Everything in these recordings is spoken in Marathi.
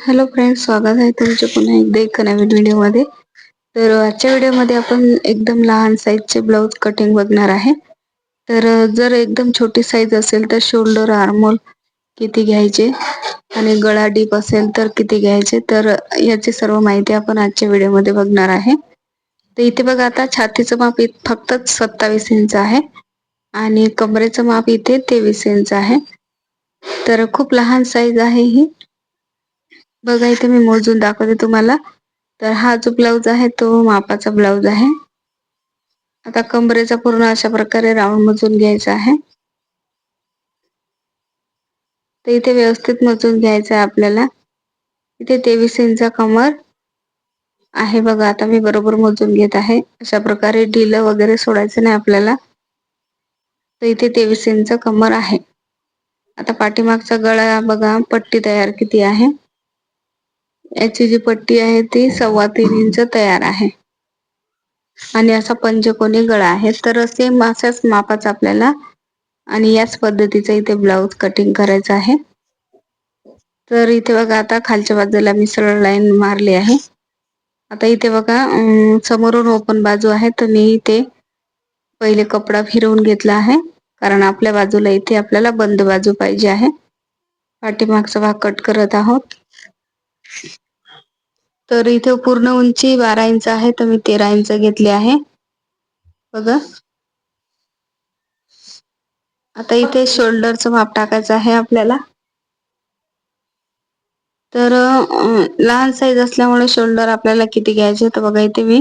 हॅलो फ्रेंड्स, स्वागत आहे तुमचे पुन्हा एकदा एका नवीन व्हिडिओमध्ये. तर आजच्या व्हिडिओमध्ये आपण एकदम लहान साईजचे ब्लाऊज कटिंग बघणार आहे. तर जर एकदम छोटी साईज असेल तर शोल्डर आर्महोल किती घ्यायचे आणि गळा डीप असेल तर किती घ्यायचे, तर याची सर्व माहिती आपण आजच्या व्हिडिओमध्ये बघणार आहे. तर इथे बघा, आता छातीचं माप फक्त 27 इंच आहे आणि कमरेचं माप इथे 23 इंच आहे. तर खूप लहान साईज आहे ही. बघा, इथे मी मोजून दाखवते तुम्हाला. तर हा जो ब्लाऊज आहे तो मापाचा ब्लाऊज आहे. आता कमरेचा पूर्ण अशा प्रकारे राऊंड मोजून घ्यायचा आहे. तर इथे व्यवस्थित मोजून घ्यायचं आहे आपल्याला. इथे 23 इंच कमर आहे. बघा, आता मी बरोबर मोजून घेत आहे. अशा प्रकारे ढिलं वगैरे सोडायचं नाही आपल्याला. तर इथे 23 इंच कमर आहे. आता पाठीमागचा गळा बघा, पट्टी तयार किती आहे. याची जी पट्टी आहे ती 3.25 इंच तयार आहे आणि असा पंचकोनी गळा आहे. तर सेम अशाच मापाचा आपल्याला आणि याच पद्धतीचा इथे ब्लाऊज कटिंग करायचा आहे. तर इथे बघा, आता खालच्या बाजूला मी सरळ लाईन मारली आहे. आता इथे बघा, समोरून ओपन बाजू आहे, तर मी इथे पहिले कपडा फिरवून घेतला आहे, कारण आपल्या बाजूला इथे आपल्याला बंद बाजू पाहिजे आहे. पाठीमागचा भाग कट करत आहोत. तर इथे पूर्ण उंची 12 इंच आहे, तर मी 13 इंच घेतले आहे. बघा, आता इथे शोल्डरचं माप टाकायचं आहे आपल्याला. तर लहान साईज असल्यामुळे शोल्डर आपल्याला किती घ्यायचे, तर बघा इथे मी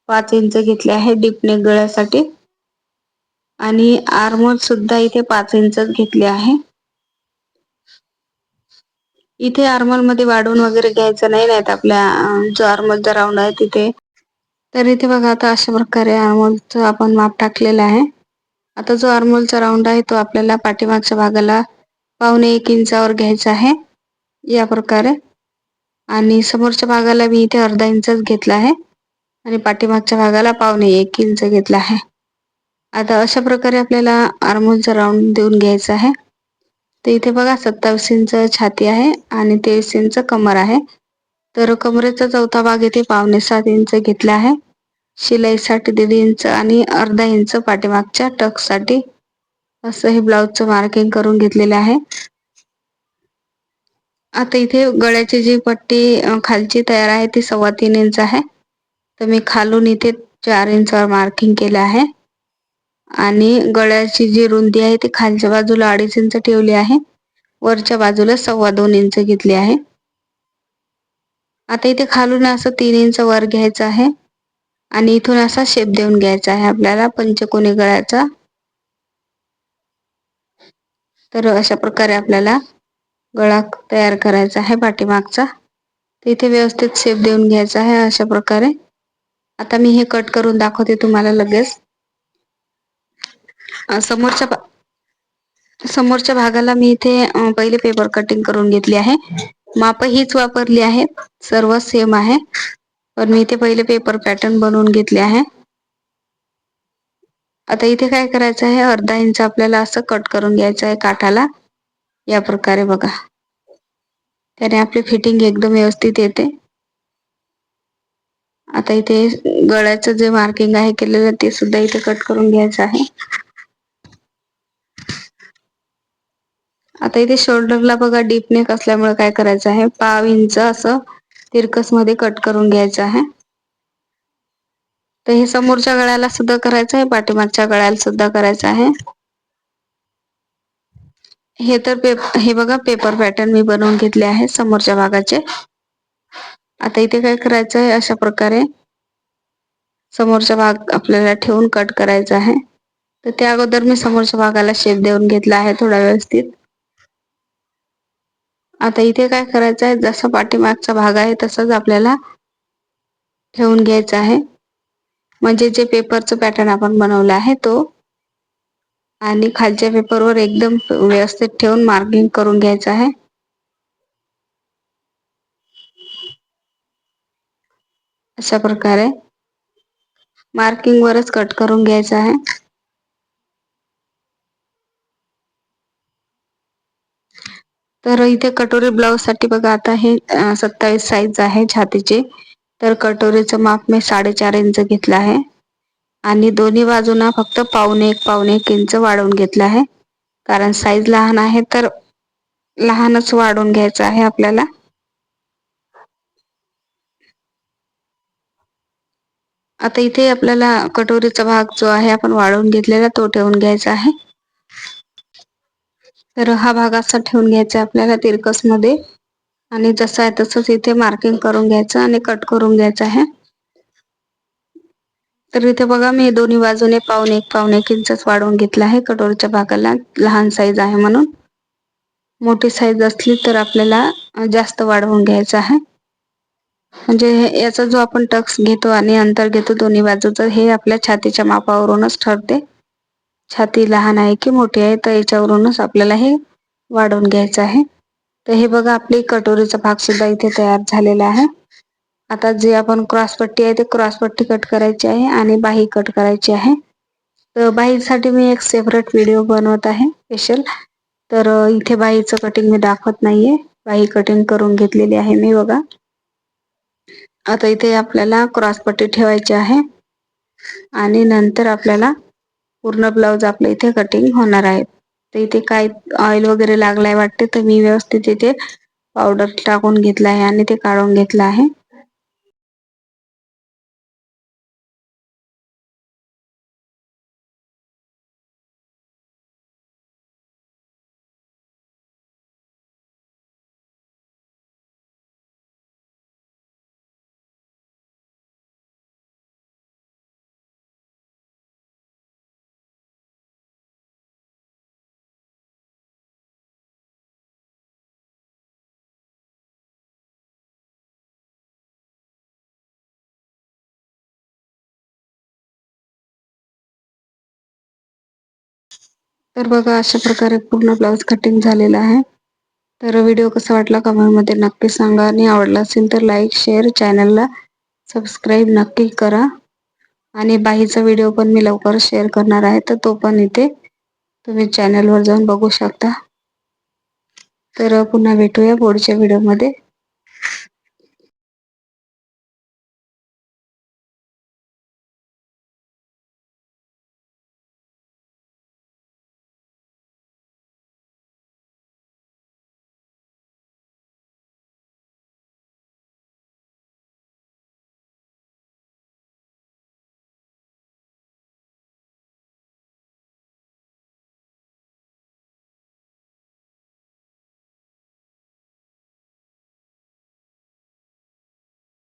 5 इंच घेतले आहे डीपनेक गळ्यासाठी आणि आर्महोल सुद्धा इथे 5 इंचच घेतले आहे. इथे आर्महोल मध्ये वाढवून वगैरे घ्यायचं नाही, नाहीत आपल्या जो आर्महोलचा राऊंड आहे तिथे. तर इथे बघा, आता अशा प्रकारे आर्महोलचं आपण माप टाकलेलं आहे. आता जो आर्महोलचा राऊंड आहे तो आपल्याला पाठीमागच्या भागाला 1.25 इंचावर घ्यायचा आहे या प्रकारे, आणि समोरच्या भागाला मी इथे अर्धा इंचच घेतला आहे आणि पाठीमागच्या भागाला 1.25 इंच घेतला आहे. आता अशा प्रकारे आपल्याला आर्महोलचा राऊंड देऊन घ्यायचा आहे. तर इथे बघा, 27 इंच छाती आहे आणि 23 इंच कमर आहे. तर कमरेचा चौथा भाग इथे 6.25 इंच घेतला आहे. शिलाईसाठी 1.5 इंच आणि अर्धा इंच पाठीमागच्या टक्ससाठी असं हे ब्लाऊजचं मार्किंग करून घेतलेलं आहे. आता इथे गळ्याची जी पट्टी खालची तयार आहे ती 3.25 इंच आहे. तर मी खालून इथे 4 इंचावर मार्किंग केलं आहे आणि गळ्याची जी रुंदी आहे ती खालच्या बाजूला 2.5 इंच ठेवली आहे. वरच्या बाजूला 2.25 इंच घेतली आहे. आता इथे खालून असं 3 इंच वर घ्यायचं आहे आणि इथून असा शेप देऊन घ्यायचा आहे आपल्याला पंचकोनी गळ्याचा. तर अशा प्रकारे आपल्याला गळा तयार करायचा आहे पाठीमागचा. तिथे व्यवस्थित शेप देऊन घ्यायचा आहे अशा प्रकारे. आता मी हे कट करून दाखवते तुम्हाला लगेच. समोरच्या भागाला मी इथे पहिले पेपर कटिंग करून घेतली आहे. माप हीच वापरली आहे, सर्व सेम आहे, पण मी इथे पहिले पेपर पॅटर्न बनवून घेतले आहे. आता इथे काय करायचं आहे, अर्धा इंच आपल्याला असं कट करून घ्यायचं आहे काठाला या प्रकारे. बघा, त्याने आपली फिटिंग एकदम व्यवस्थित येते. आता इथे गळ्याचं जे मार्किंग आहे केलेलं ते सुद्धा इथे कट करून घ्यायचं आहे. आता इथे शोल्डरला बघा, डीप नेक असल्यामुळे काय करायचं आहे, 1/2 इंच असं तिरकस मध्ये कट करून घ्यायचं आहे. तर हे समोरच्या गळ्याला सुद्धा करायचं आहे, पाठीमागच्या गळ्याला सुद्धा करायचं आहे. हे बघा, पेपर पॅटर्न मी बनवून घेतले आहे समोरच्या भागाचे. आता इथे काय करायचं आहे, अशा प्रकारे समोरचा भाग आपल्याला ठेवून कट करायचा आहे. तर त्या अगोदर मी समोरच्या भागाला शेप देऊन घेतला आहे थोडा व्यवस्थित. आता इथे काय करायचं आहे, जसा पाठीमागचा भाग आहे तसंच आपल्याला ठेवून घ्यायचं आहे, म्हणजे जे पेपरचं पॅटर्न आपण बनवलं आहे तो, आणि खालच्या पेपरवर एकदम व्यवस्थित ठेवून मार्किंग करून घ्यायचं आहे. अशा प्रकारे मार्किंग वरच कट करून घ्यायचं आहे. तर इथे कटोरी ब्लाउज साठी बघा आता हे 27 साईज आहे छातीचे. तर कटोरीचं माप मी 4.5 इंच घेतलं आहे आणि दोन्ही बाजूंना फक्त पावणे एक इंच वाढवून घेतलं आहे. कारण साईज लहान आहे तर लहानच वाढवून घ्यायचं आहे आपल्याला. आता इथे आपल्याला कटोरीचा भाग जो आहे आपण वाढवून घेतलेला तो ठेवून घ्यायचा आहे. तर हा भाग असा ठेवून घ्यायचा आपल्याला तिरकस मध्ये आणि जसं आहे तसंच इथे मार्किंग करून घ्यायचं आणि कट करून घ्यायचं आहे. तर इथे बघा मी दोन्ही बाजूने पावणे एक इंचच वाढवून घेतला आहे. कटोरीच्या भागाला लहान साईज आहे म्हणून. मोठी साईज असली तर आपल्याला जास्त वाढवून घ्यायचं आहे. म्हणजे याचा जो आपण टक्स घेतो आणि अंतर घेतो दोन्ही बाजूचं हे आपल्या छातीच्या मापावरूनच ठरते. छाती लहान आहे की मोठी आहे तर याच्यावरूनच आपल्याला हे वाढवून घ्यायचं आहे. तर हे बघा आपली कटोरीचा भाग सुद्धा इथे तयार झालेला आहे. आता जे आपण क्रॉस पट्टी आहे ते क्रॉस पट्टी कट करायची आहे आणि बाही कट करायची आहे. तर बाहीसाठी मी एक सेपरेट व्हिडिओ बनवत आहे स्पेशल. तर इथे बाहीचं कटिंग मी दाखवत नाहीये. बाही कटिंग करून घेतलेली आहे मी बघा. आता इथे आपल्याला क्रॉस पट्टी ठेवायची आहे आणि नंतर आपल्याला पूर्ण ब्लाउज आपल्या इथे कटिंग होणार आहे. तर इथे काय ऑइल वगैरे लागलाय वाटते तर मी व्यवस्थित इथे पावडर टाकून घेतला आहे आणि ते काढून घेतलं आहे. तर बघा अशा प्रकारे पूर्ण ब्लाउज कटिंग झालेला आहे. तर व्हिडिओ कसा वाटला कमेंटमध्ये नक्की सांगा आणि आवडला असेल तर लाईक शेअर चॅनलला सबस्क्राईब नक्की करा. आणि बाहीचा व्हिडिओ पण मी लवकर शेअर करणार आहे तर तो पण इथे तुम्ही चॅनलवर जाऊन बघू शकता. तर पुन्हा भेटूया पुढच्या व्हिडिओमध्ये.